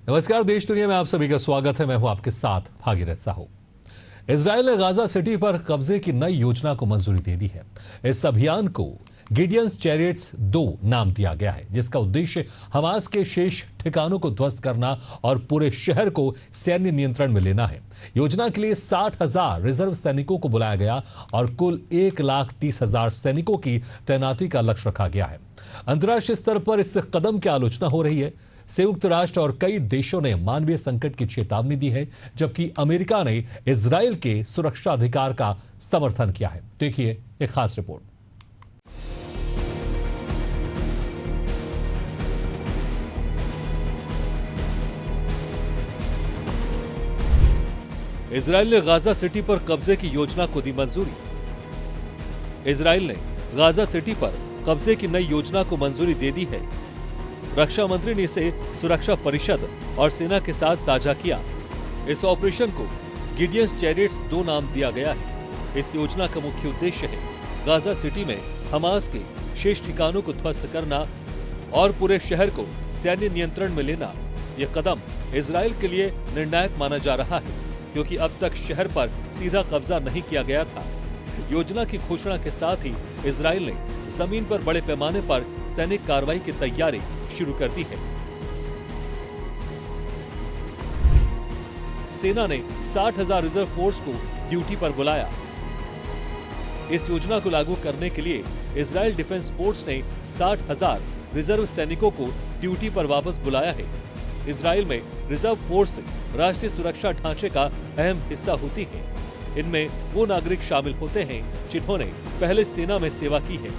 नमस्कार, देश दुनिया में आप सभी का स्वागत है। मैं हूं आपके साथ भागीरथ साहू। इजराइल ने गाजा सिटी पर कब्जे की नई योजना को मंजूरी दे दी है। इस अभियान को गिडियंस चैरियट्स 2 नाम दिया गया है, जिसका उद्देश्य हमास के शेष ठिकानों को ध्वस्त करना और पूरे शहर को सैन्य नियंत्रण में लेना है। योजना के लिए 60,000 रिजर्व सैनिकों को बुलाया गया और कुल 1,30,000 सैनिकों की तैनाती का लक्ष्य रखा गया है। अंतर्राष्ट्रीय स्तर पर इस कदम की आलोचना हो रही है। संयुक्त राष्ट्र और कई देशों ने मानवीय संकट की चेतावनी दी है, जबकि अमेरिका ने इजराइल के सुरक्षा अधिकार का समर्थन किया है। देखिए एक खास रिपोर्ट। इजराइल ने गाजा सिटी पर कब्जे की योजना को दी मंजूरी। इजराइल ने गाजा सिटी पर कब्जे की नई योजना को मंजूरी दे दी है। रक्षा मंत्री ने इसे सुरक्षा परिषद और सेना के साथ साझा किया। इस ऑपरेशन को गिडियंस चैरियट्स 2 नाम दिया गया है। इस योजना का मुख्य उद्देश्य है गाजा सिटी में हमास के शेष ठिकानों को ध्वस्त करना और पूरे शहर को सैन्य नियंत्रण में लेना। यह कदम इजराइल के लिए निर्णायक माना जा रहा है, क्योंकि अब तक शहर पर सीधा कब्जा नहीं किया गया था। योजना की घोषणा के साथ ही इजराइल ने जमीन पर बड़े पैमाने पर सैनिक कार्रवाई की तैयारी शुरू कर दी है। सेना ने 60,000 रिजर्व फोर्स को ड्यूटी पर बुलाया। इस योजना को लागू करने के लिए इजराइल डिफेंस फोर्स ने 60,000 रिजर्व सैनिकों को ड्यूटी पर वापस बुलाया है। इजराइल में रिजर्व फोर्स राष्ट्रीय सुरक्षा ढांचे का अहम हिस्सा होती है। इनमें वो नागरिक शामिल होते हैं जिन्होंने पहले सेना में सेवा की है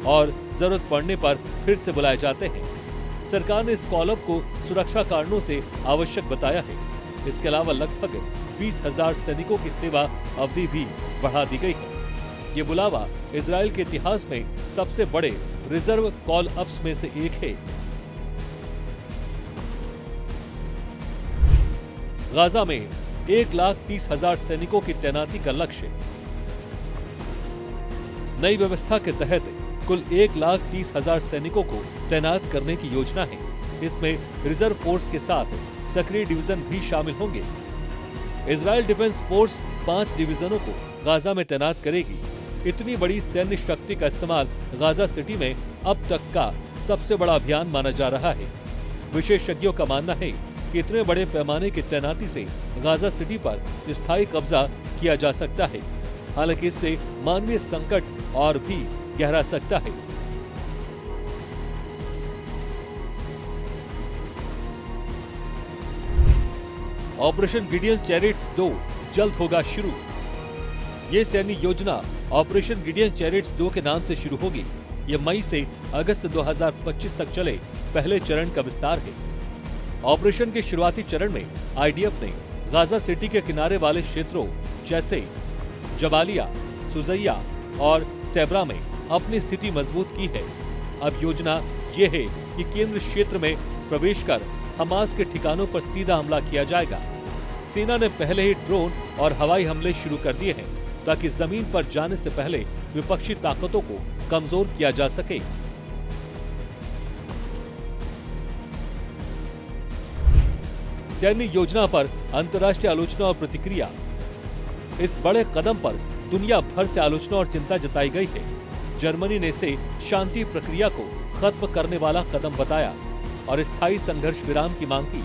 और जरूरत पड़ने पर फिर से बुलाए जाते हैं। सरकार ने इस कॉलअप को सुरक्षा कारणों से आवश्यक बताया है। इसके अलावा लगभग 20,000 सैनिकों की सेवा अवधि भी बढ़ा दी गई है। ये बुलावा इजराइल के इतिहास में सबसे बड़े रिजर्व कॉल अप्स में से एक है। गाजा में 1,30,000 सैनिकों की तैनाती का लक्ष्य। नई व्यवस्था के तहत कुल 1,30,000 सैनिकों को तैनात करने की योजना है। इसमें रिजर्व फोर्स के साथ सक्रिय डिवीजन भी शामिल होंगे। इजराइल डिफेंस फोर्स 5 डिवीजनों को गाजा में तैनात करेगी। इतनी बड़ी सैन्य शक्ति का इस्तेमाल गाजा सिटी में अब तक का सबसे बड़ा अभियान माना जा रहा है। विशेषज्ञों का मानना है कि इतने बड़े पैमाने की तैनाती से गाजा सिटी पर स्थायी कब्जा किया जा सकता है। हालांकि इससे मानवीय संकट और भी गहरा सकता है। ऑपरेशन गिडियंस चैरियट्स 2 जल्द होगा शुरू। ये सैन्य योजना ऑपरेशन गिडियंस चैरियट्स 2 के नाम से शुरू होगी। ये मई से अगस्त 2025 तक चले पहले चरण का विस्तार है। ऑपरेशन के शुरुआती चरण में आईडीएफ ने गाजा सिटी के किनारे वाले क्षेत्रों जैसे जबालिया, सुजैया और सेब्रा में अपनी स्थिति मजबूत की है। अब योजना ये है कि केंद्र क्षेत्र में प्रवेश कर हमास के ठिकानों पर सीधा हमला किया जाएगा। सेना ने पहले ही ड्रोन और हवाई हमले शुरू कर दिए हैं, ताकि जमीन पर जाने से पहले विपक्षी ताकतों को कमजोर किया जा सके। सैन्य योजना पर अंतर्राष्ट्रीय आलोचना और प्रतिक्रिया। इस बड़े कदम पर दुनिया भर से आलोचना और चिंता जताई गई है। जर्मनी ने इसे शांति प्रक्रिया को खत्म करने वाला कदम बताया और स्थायी संघर्ष विराम की मांग की।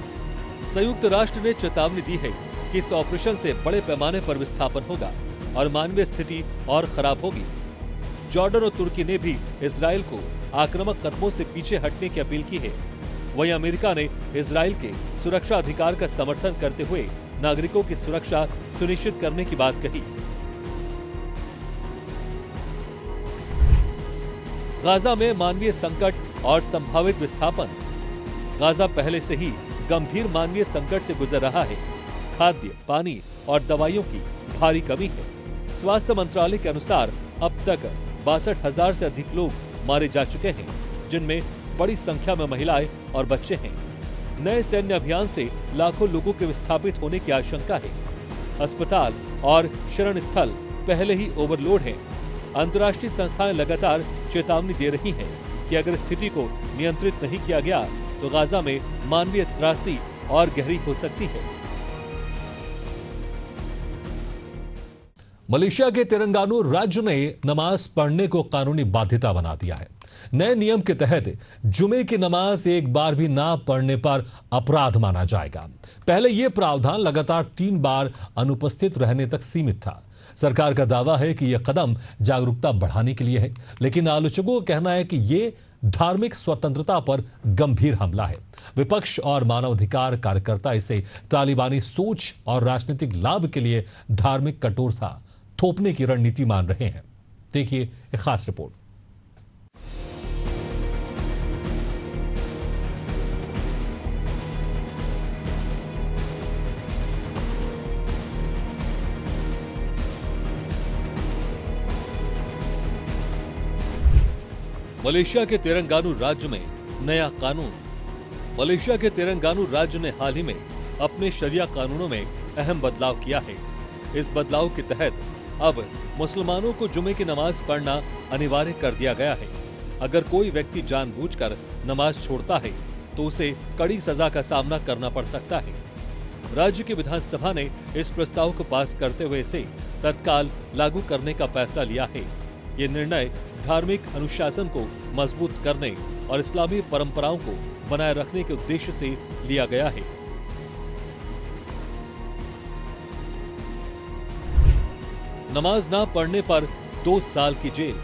संयुक्त राष्ट्र ने चेतावनी दी है कि इस ऑपरेशन से बड़े पैमाने पर विस्थापन होगा और मानवीय स्थिति और खराब होगी। जॉर्डन और तुर्की ने भी इजराइल को आक्रामक कदमों से पीछे हटने की अपील की है। वहीं अमेरिका ने इजराइल के सुरक्षा अधिकार का समर्थन करते हुए नागरिकों की सुरक्षा सुनिश्चित करने की बात कही। गाजा में मानवीय संकट और संभावित विस्थापन। गाजा पहले से ही गंभीर मानवीय संकट से गुजर रहा है। खाद्य, पानी और दवाइयों की भारी कमी है। स्वास्थ्य मंत्रालय के अनुसार अब तक 62,000 से अधिक लोग मारे जा चुके हैं, जिनमें बड़ी संख्या में महिलाएं और बच्चे हैं। नए सैन्य अभियान से लाखों लोगों के विस्थापित होने की आशंका है। अस्पताल और शरण स्थल पहले ही ओवरलोड हैं। अंतर्राष्ट्रीय संस्थाएं लगातार चेतावनी दे रही हैं कि अगर स्थिति को नियंत्रित नहीं किया गया तो गाजा में मानवीय त्रासदी और गहरी हो सकती है। मलेशिया के तेलंगाना राज्य ने नमाज पढ़ने को कानूनी बाध्यता बना दिया है। नए नियम के तहत जुमे की नमाज एक बार भी ना पढ़ने पर अपराध माना जाएगा। पहले यह प्रावधान लगातार 3 बार अनुपस्थित रहने तक सीमित था। सरकार का दावा है कि यह कदम जागरूकता बढ़ाने के लिए है, लेकिन आलोचकों का कहना है कि यह धार्मिक स्वतंत्रता पर गंभीर हमला है। विपक्ष और मानवाधिकार कार्यकर्ता इसे तालिबानी सोच और राजनीतिक लाभ के लिए धार्मिक कठोरता थोपने की रणनीति मान रहे हैं। देखिए एक खास रिपोर्ट। मलेशिया के तेलंगाना राज्य में नया कानून। मलेशिया के तेलंगाना राज्य ने हाल ही में अपने शरिया कानूनों में अहम बदलाव किया है। इस बदलाव के तहत अब मुसलमानों को जुमे की नमाज पढ़ना अनिवार्य कर दिया गया है। अगर कोई व्यक्ति जानबूझकर नमाज छोड़ता है तो उसे कड़ी सजा का सामना करना पड़ सकता है। राज्य की विधानसभा ने इस प्रस्ताव को पास करते हुए इसे तत्काल लागू करने का फैसला लिया है। ये निर्णय धार्मिक अनुशासन को मजबूत करने और इस्लामी परंपराओं को बनाए रखने के उद्देश्य से लिया गया है। नमाज ना पढ़ने पर 2 साल की जेल।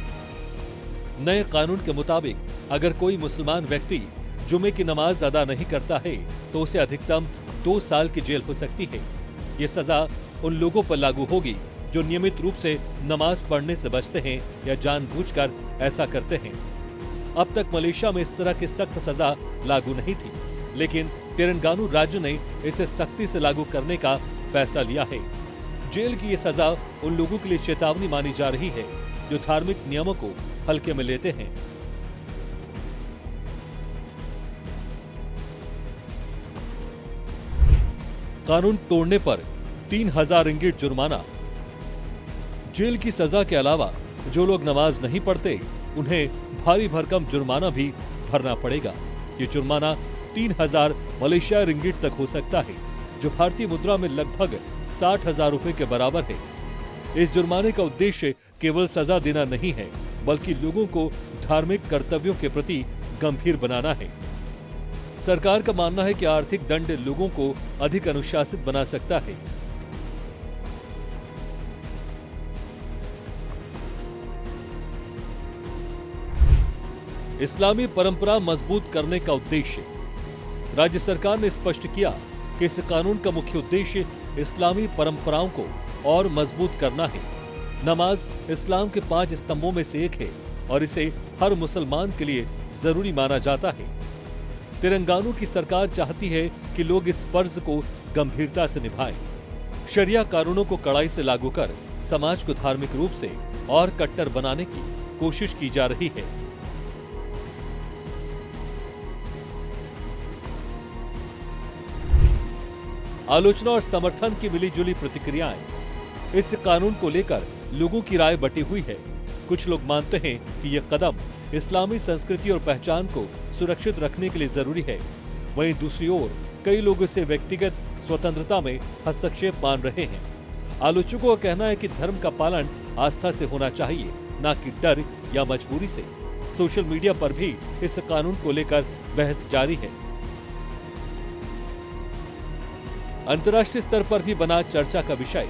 नए कानून के मुताबिक अगर कोई मुसलमान व्यक्ति जुमे की नमाज अदा नहीं करता है तो उसे अधिकतम 2 साल की जेल हो सकती है। ये सजा उन लोगों पर लागू होगी जो नियमित रूप से नमाज पढ़ने से बचते हैं या जानबूझकर ऐसा करते हैं। अब तक मलेशिया में इस तरह की सख्त सजा लागू नहीं थी, लेकिन तेलंगाना राज्य ने इसे सख्ती से लागू करने का फैसला लिया है। जेल की ये सजा उन लोगों के लिए चेतावनी मानी जा रही है जो धार्मिक नियमों को हल्के में लेते हैं। कानून तोड़ने पर 3000 रिंगिट जुर्माना। जेल की सजा के अलावा जो लोग नमाज नहीं पढ़ते उन्हें भारी भरकम जुर्माना भी भरना पड़ेगा। ये जुर्माना 3000 मलेशियाई रिंगिट तक हो सकता है, जो भारतीय मुद्रा में लगभग 60,000 रुपए के बराबर है। इस जुर्माने का उद्देश्य केवल सजा देना नहीं है, बल्कि लोगों को धार्मिक कर्तव्यों के प्रति गंभीर बनाना है। सरकार का मानना है कि आर्थिक दंड लोगों को अधिक अनुशासित बना सकता है। इस्लामी परंपरा मजबूत करने का उद्देश्य। राज्य सरकार ने स्पष्ट किया कि इस कानून का मुख्य उद्देश्य इस्लामी परंपराओं को और मजबूत करना है। नमाज इस्लाम के 5 स्तंभों में से एक है और इसे हर मुसलमान के लिए जरूरी माना जाता है। तेलंगाना की सरकार चाहती है कि लोग इस फर्ज को गंभीरता से निभाएं। शरिया कानूनों को कड़ाई से लागू कर समाज को धार्मिक रूप से और कट्टर बनाने की कोशिश की जा रही है। आलोचना और समर्थन की मिलीजुली प्रतिक्रियाएं। इस कानून को लेकर लोगों की राय बटी हुई है। कुछ लोग मानते हैं कि यह कदम इस्लामी संस्कृति और पहचान को सुरक्षित रखने के लिए जरूरी है। वहीं दूसरी ओर कई लोग इसे व्यक्तिगत स्वतंत्रता में हस्तक्षेप मान रहे हैं। आलोचकों का कहना है कि धर्म का पालन आस्था से होना चाहिए, न कि डर या मजबूरी से। सोशल मीडिया पर भी इस कानून को लेकर बहस जारी है। अंतर्राष्ट्रीय स्तर पर भी बना चर्चा का विषय।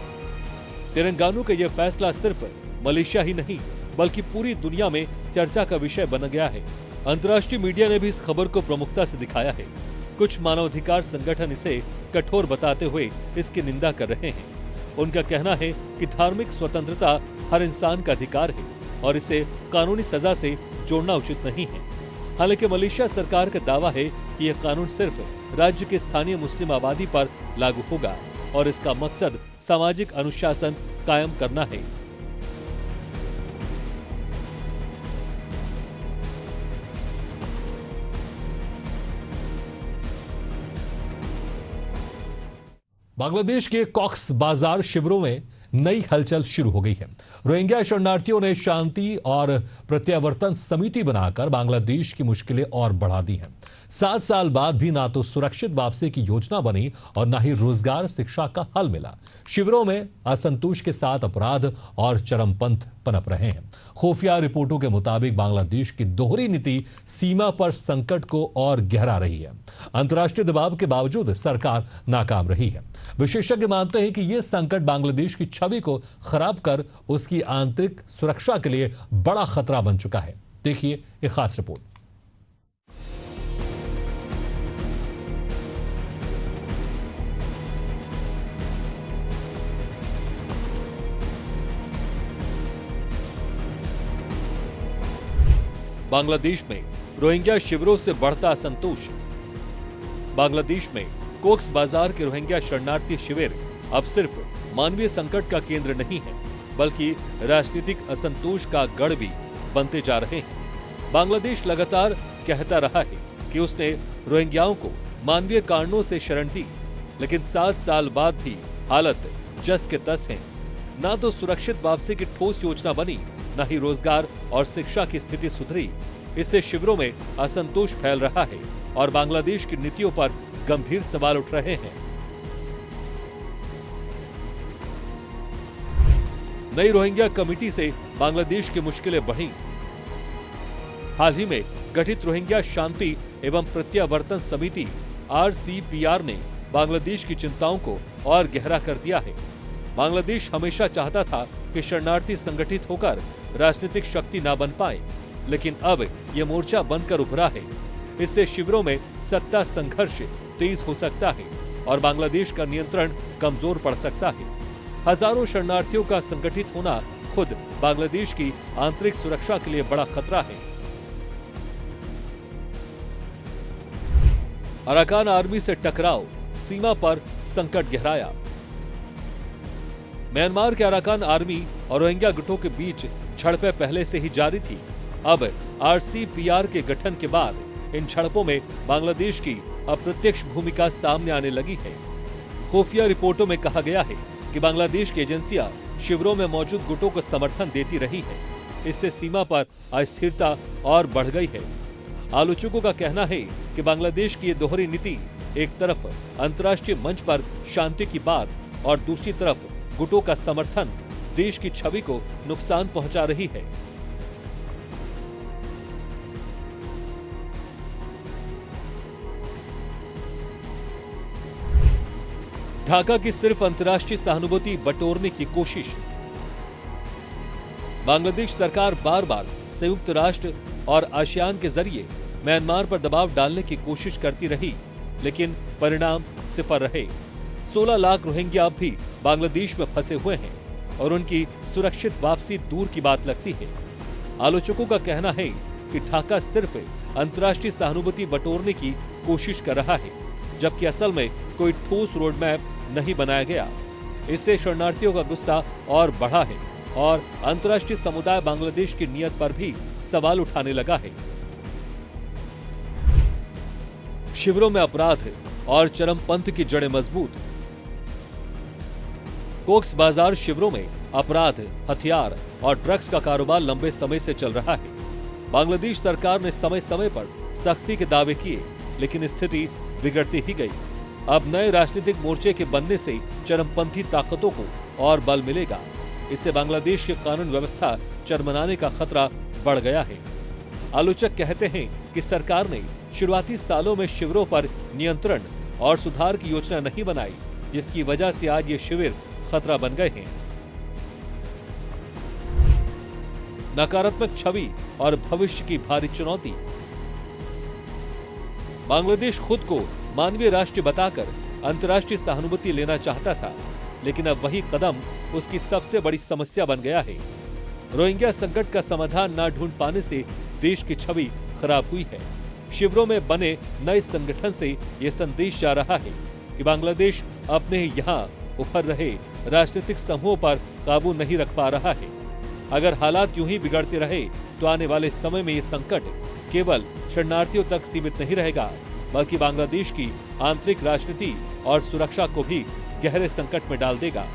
तेलंगाना का यह फैसला सिर्फ मलेशिया ही नहीं बल्कि पूरी दुनिया में चर्चा का विषय बन गया है। अंतर्राष्ट्रीय मीडिया ने भी इस खबर को प्रमुखता से दिखाया है। कुछ मानवाधिकार संगठन इसे कठोर बताते हुए इसकी निंदा कर रहे हैं। उनका कहना है कि धार्मिक स्वतंत्रता हर इंसान का अधिकार है और इसे कानूनी सजा से जोड़ना उचित नहीं है। हालांकि मलेशिया सरकार का दावा है कि यह कानून सिर्फ राज्य के स्थानीय मुस्लिम आबादी पर लागू होगा और इसका मकसद सामाजिक अनुशासन कायम करना है। बांग्लादेश के कॉक्स बाजार शिविरों में नई हलचल शुरू हो गई है। रोहिंग्या शरणार्थियों ने शांति और प्रत्यावर्तन समिति बनाकर बांग्लादेश की मुश्किलें और बढ़ा दी हैं। 7 साल बाद भी ना तो सुरक्षित वापसी की योजना बनी और ना ही रोजगार शिक्षा का हल मिला। शिविरों में असंतोष के साथ अपराध और चरमपंथ पनप रहे हैं। खुफिया रिपोर्टों के मुताबिक बांग्लादेश की दोहरी नीति सीमा पर संकट को और गहरा रही है। अंतर्राष्ट्रीय दबाव के बावजूद सरकार नाकाम रही है। विशेषज्ञ मानते हैं कि यह संकट बांग्लादेश की छवि को खराब कर उसकी आंतरिक सुरक्षा के लिए बड़ा खतरा बन चुका है। देखिए एक खास रिपोर्ट। बांग्लादेश में रोहिंग्या शिविरों से बढ़ता असंतोष। बांग्लादेश में कोक्स बाजार के रोहिंग्या शरणार्थी शिविर अब सिर्फ मानवीय संकट का केंद्र नहीं है, बल्कि राजनीतिक असंतोष का गढ़ भी बनते जा रहे हैं। बांग्लादेश लगातार कहता रहा है कि उसने रोहिंग्याओं को मानवीय कारणों से शरण दी, लेकिन 7 साल बाद भी हालत जस के तस है। ना तो सुरक्षित वापसी की ठोस योजना बनी, न ही रोजगार और शिक्षा की स्थिति सुधरी। इससे शिविरों में असंतोष फैल रहा है और बांग्लादेश की नीतियों पर गंभीर सवाल उठ रहे हैं। नई रोहिंग्या कमेटी से बांग्लादेश की मुश्किलें बढ़ी। हाल ही में गठित रोहिंग्या शांति एवं प्रत्यावर्तन समिति RCPR ने बांग्लादेश की चिंताओं को और गहरा कर दिया है। बांग्लादेश हमेशा चाहता था कि शरणार्थी संगठित होकर राजनीतिक शक्ति न बन पाए, लेकिन अब यह मोर्चा बनकर उभरा है। इससे शिविरों में सत्ता संघर्ष तेज हो सकता है और बांग्लादेश का नियंत्रण कमजोर पड़ सकता है। हजारों शरणार्थियों का संगठित होना खुद बांग्लादेश की आंतरिक सुरक्षा के लिए बड़ा खतरा है। अराकान आर्मी से टकराव, सीमा पर संकट गहराया। म्यांमार के अराकान आर्मी और रोहिंग्या गुटों के बीच झड़पें पहले से ही जारी थी। अब RCPR के गठन के बाद इन झड़पों में बांग्लादेश की अप्रत्यक्ष भूमिका सामने आने लगी है। खुफिया रिपोर्टों में कहा गया है कि बांग्लादेश की एजेंसियां शिविरों में मौजूद गुटों को समर्थन देती रही है। इससे सीमा पर अस्थिरता और बढ़ गई है। आलोचकों का कहना है कि बांग्लादेश की ये दोहरी नीति एक तरफ अंतर्राष्ट्रीय मंच पर शांति की बात और दूसरी तरफ गुटों का समर्थन देश की छवि को नुकसान पहुंचा रही है। ढाका की सिर्फ अंतर्राष्ट्रीय सहानुभूति बटोरने की कोशिश। बांग्लादेश सरकार बार बार संयुक्त राष्ट्र और आसियान के जरिए म्यांमार पर दबाव डालने की कोशिश करती रही, लेकिन परिणाम सिफर रहे। 16 लाख रोहिंग्या अब भी बांग्लादेश में फंसे हुए हैं और उनकी सुरक्षित वापसी दूर की बात लगती है। आलोचकों का कहना है कि ढाका सिर्फ अंतर्राष्ट्रीय सहानुभूति बटोरने की कोशिश कर रहा है, जबकि असल में कोई ठोस रोड मैप नहीं बनाया गया। इससे शरणार्थियों का गुस्सा और बढ़ा है और अंतर्राष्ट्रीय समुदाय बांग्लादेश की नीयत पर भी सवाल उठाने लगा है। शिविरों में अपराध और चरमपंथ की जड़ें मजबूत। कोक्स बाजार शिविरों में अपराध, हथियार और ड्रग्स का कारोबार लंबे समय से चल रहा है। बांग्लादेश सरकार ने समय समय पर सख्ती के दावे किए, लेकिन स्थिति बिगड़ती ही गई। अब नए राजनीतिक मोर्चे के बनने से चरमपंथी ताकतों को और बल मिलेगा। इससे बांग्लादेश की कानून व्यवस्था चरमराने का खतरा बढ़ गया है। आलोचक कहते हैं कि सरकार ने शुरुआती सालों में शिविरों पर नियंत्रण और सुधार की योजना नहीं बनाई, जिसकी वजह से आज ये शिविर खतरा बन गए हैं। नकारात्मक छवि और भविष्य की भारी चुनौती। बांग्लादेश खुद को मानवीय राष्ट्र बताकर अंतर्राष्ट्रीय सहानुभूति लेना चाहता था, लेकिन अब वही कदम उसकी सबसे बड़ी समस्या बन गया है। रोहिंग्या संकट का समाधान न ढूंढ पाने से देश की छवि खराब हुई है। शिविरों में बने नए संगठन से यह संदेश जा रहा है कि बांग्लादेश अपने यहाँ उभर रहे राजनीतिक समूहों पर काबू नहीं रख पा रहा है। अगर हालात यूं ही बिगड़ते रहे तो आने वाले समय में ये संकट केवल शरणार्थियों तक सीमित नहीं रहेगा, बल्कि बांग्लादेश की आंतरिक राजनीति और सुरक्षा को भी गहरे संकट में डाल देगा।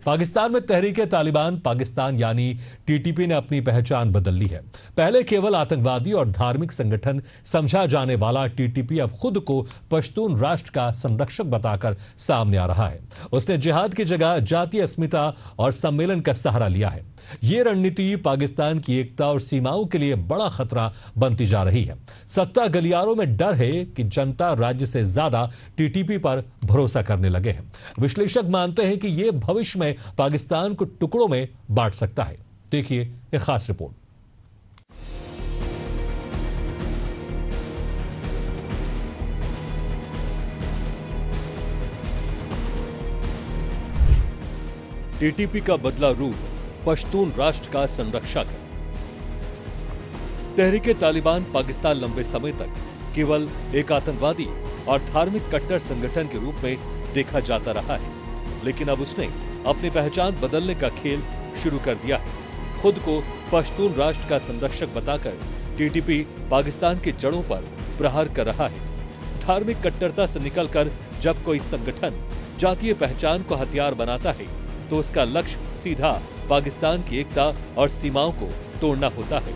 पाकिस्तान में तहरीक-ए-तालिबान पाकिस्तान यानी टीटीपी ने अपनी पहचान बदल ली है। पहले केवल आतंकवादी और धार्मिक संगठन समझा जाने वाला टीटीपी अब खुद को पश्तून राष्ट्र का संरक्षक बताकर सामने आ रहा है। उसने जिहाद की जगह जातीय अस्मिता और सम्मेलन का सहारा लिया है। ये रणनीति पाकिस्तान की एकता और सीमाओं के लिए बड़ा खतरा बनती जा रही है। सत्ता गलियारों में डर है कि जनता राज्य से ज्यादा टीटीपी पर भरोसा करने लगे हैं। विश्लेषक मानते हैं कि यह भविष्य में पाकिस्तान को टुकड़ों में बांट सकता है। देखिए एक खास रिपोर्ट। टीटीपी का बदला रूप पश्तून राष्ट्र का संरक्षक है। तहरीक-ए-तालिबान पाकिस्तान लंबे समय तक केवल एक आतंकवादी और धार्मिक कट्टर संगठन के रूप में देखा जाता रहा है, लेकिन अब उसने अपनी पहचान बदलने का खेल शुरू कर दिया है। खुद को पश्तून राष्ट्र का संरक्षक बताकर टीटीपी पाकिस्तान की जड़ों पर प्रहार कर रहा है। धार्मिक कट्टरता से निकलकर जब कोई संगठन जातीय पहचान को हथियार बनाता है तो उसका लक्ष्य सीधा पाकिस्तान की एकता और सीमाओं को तोड़ना होता है।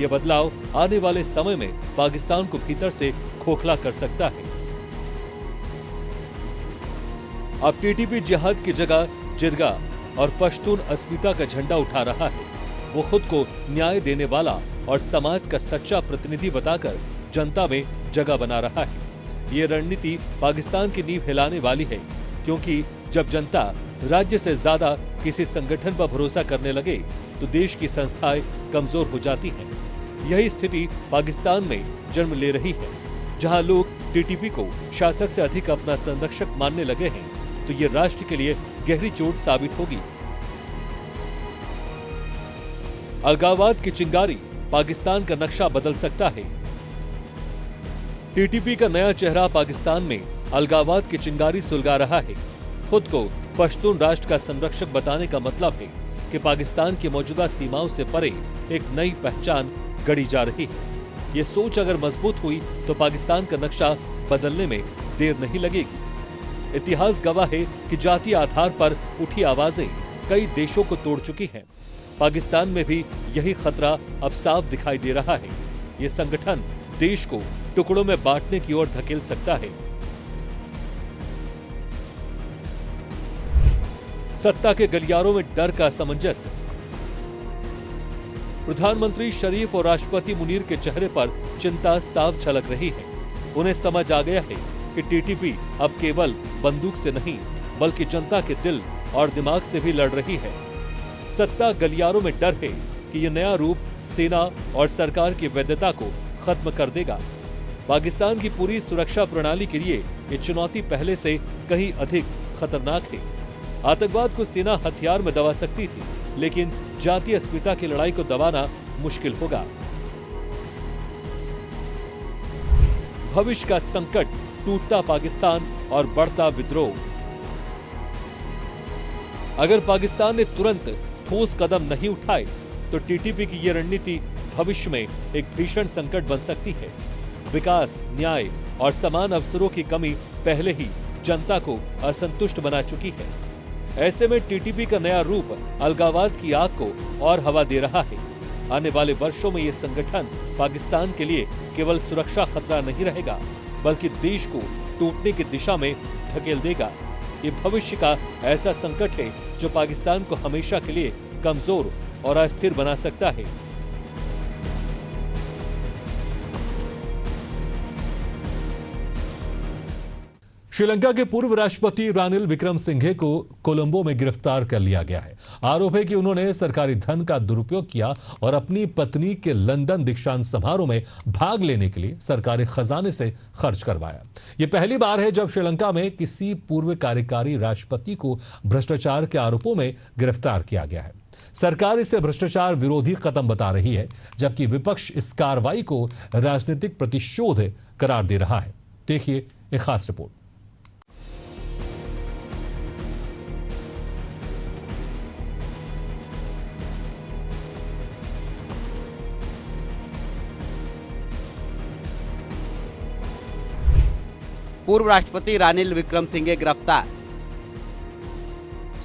यह बदलाव आने वाले समय में पाकिस्तान को भीतर से खोखला कर सकता है। अब टीटीपी जिहाद की जगह जिरगा और पश्तून अस्मिता का झंडा उठा रहा है। वो खुद को न्याय देने वाला और समाज का सच्चा प्रतिनिधि बताकर जनता में जगह बना रहा है। ये रणनीति पाकिस्तान की नींव हिलाने वाली है, क्योंकि जब जनता राज्य से ज्यादा किसी संगठन पर भरोसा करने लगे तो देश की संस्थाएं कमजोर हो जाती हैं। यही स्थिति पाकिस्तान में जन्म ले रही है। जहां लोग टीटीपी को शासक से अधिक अपना संरक्षक मानने लगे हैं, तो ये राष्ट्र के लिए गहरी चोट साबित होगी। अलगाववाद की चिंगारी पाकिस्तान का नक्शा बदल सकता है। टीटीपी का नया चेहरा पाकिस्तान में अलगाववाद की चिंगारी सुलगा रहा है। खुद को पश्तून राष्ट्र का संरक्षक बताने का मतलब है कि पाकिस्तान की मौजूदा सीमाओं से परे एक नई पहचान गढ़ी जा रही है। ये सोच अगर मजबूत हुई तो पाकिस्तान का नक्शा बदलने में देर नहीं लगेगी। इतिहास गवाह है कि जातीय आधार पर उठी आवाजें कई देशों को तोड़ चुकी हैं। पाकिस्तान में भी यही खतरा अब साफ दिखाई दे रहा है। ये संगठन देश को टुकड़ों में बांटने की ओर धकेल सकता है। सत्ता के गलियारों में डर का सामंजस्य। प्रधानमंत्री शरीफ और राष्ट्रपति मुनीर के चेहरे पर चिंता साफ झलक रही है। उन्हें समझ आ गया है कि टीटीपी अब केवल बंदूक से नहीं बल्कि जनता के दिल और दिमाग से भी लड़ रही है। सत्ता गलियारों में डर है कि यह नया रूप सेना और सरकार की वैधता को खत्म कर देगा। पाकिस्तान की पूरी सुरक्षा प्रणाली के लिए ये चुनौती पहले से कहीं अधिक खतरनाक है। आतंकवाद को सेना हथियार में दबा सकती थी, लेकिन जातीय अस्मिता की लड़ाई को दबाना मुश्किल होगा। भविष्य का संकट, टूटता पाकिस्तान और बढ़ता विद्रोह। अगर पाकिस्तान ने तुरंत ठोस कदम नहीं उठाए तो टीटीपी की यह रणनीति भविष्य में एक भीषण संकट बन सकती है। विकास, न्याय और समान अवसरों की कमी पहले ही जनता को असंतुष्ट बना चुकी है। ऐसे में टीटीपी का नया रूप अलगाववाद की आग को और हवा दे रहा है। आने वाले वर्षों में यह संगठन पाकिस्तान के लिए केवल सुरक्षा खतरा नहीं रहेगा, बल्कि देश को टूटने की दिशा में धकेल देगा। ये भविष्य का ऐसा संकट है जो पाकिस्तान को हमेशा के लिए कमजोर और अस्थिर बना सकता है। श्रीलंका के पूर्व राष्ट्रपति रानिल विक्रमसिंघे को कोलंबो में गिरफ्तार कर लिया गया है। आरोप है कि उन्होंने सरकारी धन का दुरुपयोग किया और अपनी पत्नी के लंदन दीक्षांत समारोह में भाग लेने के लिए सरकारी खजाने से खर्च करवाया। यह पहली बार है जब श्रीलंका में किसी पूर्व कार्यकारी राष्ट्रपति को भ्रष्टाचार के आरोपों में गिरफ्तार किया गया है। सरकार इसे भ्रष्टाचार विरोधी कदम बता रही है, जबकि विपक्ष इस कार्रवाई को राजनीतिक प्रतिशोध करार दे रहा है। देखिए एक खास रिपोर्ट। पूर्व राष्ट्रपति रानिल विक्रमसिंघे गिरफ्तार।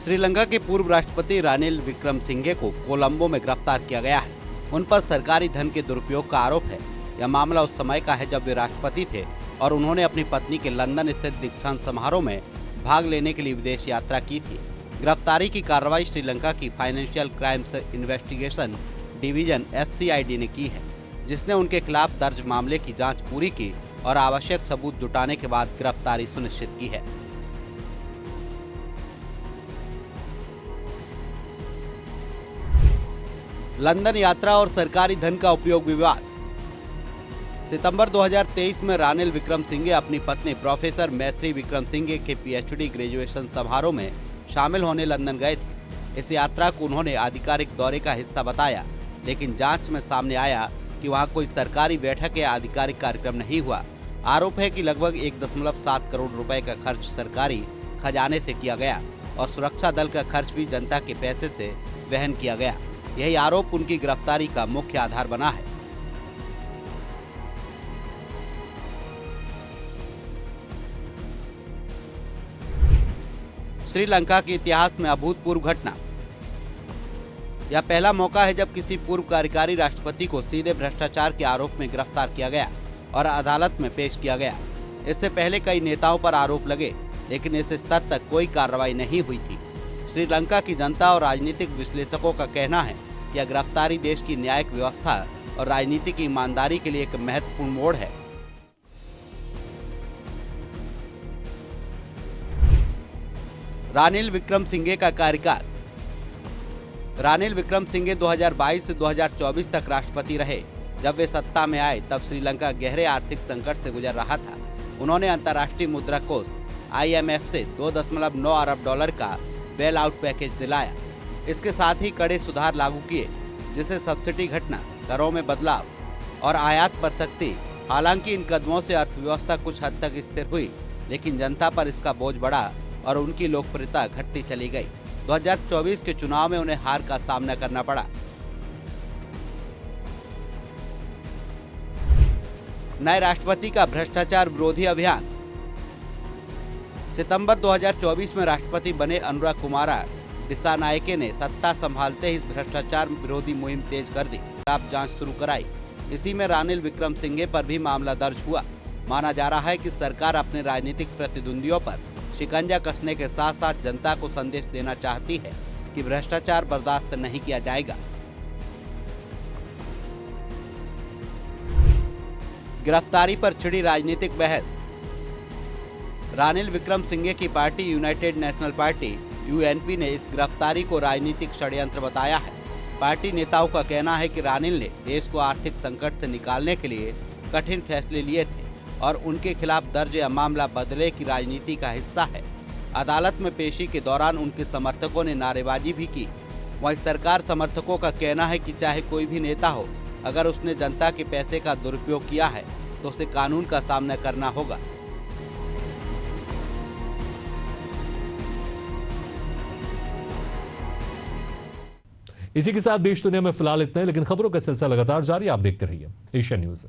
श्रीलंका के पूर्व राष्ट्रपति रानिल विक्रमसिंघे को कोलंबो में गिरफ्तार किया गया है। उन पर सरकारी धन के दुरुपयोग का आरोप है। यह मामला उस समय का है जब वे राष्ट्रपति थे और उन्होंने अपनी पत्नी के लंदन स्थित दीक्षांत समारोह में भाग लेने के लिए विदेश यात्रा की थी। गिरफ्तारी की कार्रवाई श्रीलंका की financial crimes investigation division FCID ने की है, जिसने उनके खिलाफ दर्ज मामले की जांच पूरी की और आवश्यक सबूत जुटाने के बाद गिरफ्तारी सुनिश्चित की है। लंदन यात्रा और सरकारी धन का उपयोग विवाद। सितंबर 2023 में रानिल विक्रमसिंघे अपनी पत्नी प्रोफेसर मैत्री विक्रमसिंघे के PhD ग्रेजुएशन समारोह में शामिल होने लंदन गए थे। इस यात्रा को उन्होंने आधिकारिक दौरे का हिस्सा बताया, लेकिन जांच में सामने आया कि वहां कोई सरकारी बैठक या आधिकारिक कार्यक्रम नहीं हुआ। आरोप है कि लगभग 1.7 करोड़ रुपए का खर्च सरकारी खजाने से किया गया और सुरक्षा दल का खर्च भी जनता के पैसे से वहन किया गया। यही आरोप उनकी गिरफ्तारी का मुख्य आधार बना है। श्रीलंका के इतिहास में अभूतपूर्व घटना। यह पहला मौका है जब किसी पूर्व कार्यकारी राष्ट्रपति को सीधे भ्रष्टाचार के आरोप में गिरफ्तार किया गया और अदालत में पेश किया गया। इससे पहले कई नेताओं पर आरोप लगे, लेकिन इस स्तर तक कोई कार्रवाई नहीं हुई थी। श्रीलंका की जनता और राजनीतिक विश्लेषकों का कहना है कि यह गिरफ्तारी देश की न्यायिक व्यवस्था और राजनीतिक ईमानदारी के लिए एक महत्वपूर्ण मोड़ है। रानिल विक्रमसिंघे का कार्यकाल। रानिल विक्रमसिंघे 2022 से 2024 तक राष्ट्रपति रहे। जब वे सत्ता में आए तब श्रीलंका गहरे आर्थिक संकट से गुजर रहा था। उन्होंने अंतर्राष्ट्रीय मुद्रा कोष IMF से $2.9 अरब का बेल आउट पैकेज दिलाया। इसके साथ ही कड़े सुधार लागू किए, जिसे सब्सिडी घटना, करों में बदलाव और आयात पर सख्ती। हालांकि इन कदमों से अर्थव्यवस्था कुछ हद तक स्थिर हुई, लेकिन जनता पर इसका बोझ बढ़ा और उनकी लोकप्रियता घटती चली गई। 2024 के चुनाव में उन्हें हार का सामना करना पड़ा। नए राष्ट्रपति का भ्रष्टाचार विरोधी अभियान। सितंबर 2024 में राष्ट्रपति बने अनुराग कुमारा दिसानायके ने सत्ता संभालते ही भ्रष्टाचार विरोधी मुहिम तेज कर दी, खिलाफ जांच शुरू कराई। इसी में रानिल विक्रमसिंघे पर भी मामला दर्ज हुआ। माना जा रहा है कि सरकार अपने राजनीतिक प्रतिद्वंदियों पर शिकंजा कसने के साथ साथ जनता को संदेश देना चाहती है कि भ्रष्टाचार बर्दाश्त नहीं किया जाएगा। गिरफ्तारी पर छिड़ी राजनीतिक बहस। रानिल विक्रमसिंघे की party United national party UNP ने इस गिरफ्तारी को राजनीतिक षड्यंत्र बताया है। पार्टी नेताओं का कहना है कि रानिल ने देश को आर्थिक संकट से निकालने के लिए कठिन फैसले लिए थे और उनके खिलाफ दर्ज यह मामला बदले की राजनीति का हिस्सा है। अदालत में पेशी के दौरान उनके समर्थकों ने नारेबाजी भी की। वहीं सरकार समर्थकों का कहना है कि चाहे कोई भी नेता हो, अगर उसने जनता के पैसे का दुरुपयोग किया है तो उसे कानून का सामना करना होगा। इसी के साथ देश दुनिया में फिलहाल इतना ही, लेकिन खबरों का सिलसिला लगातार जारी। आप देखते रहिए एशिया न्यूज।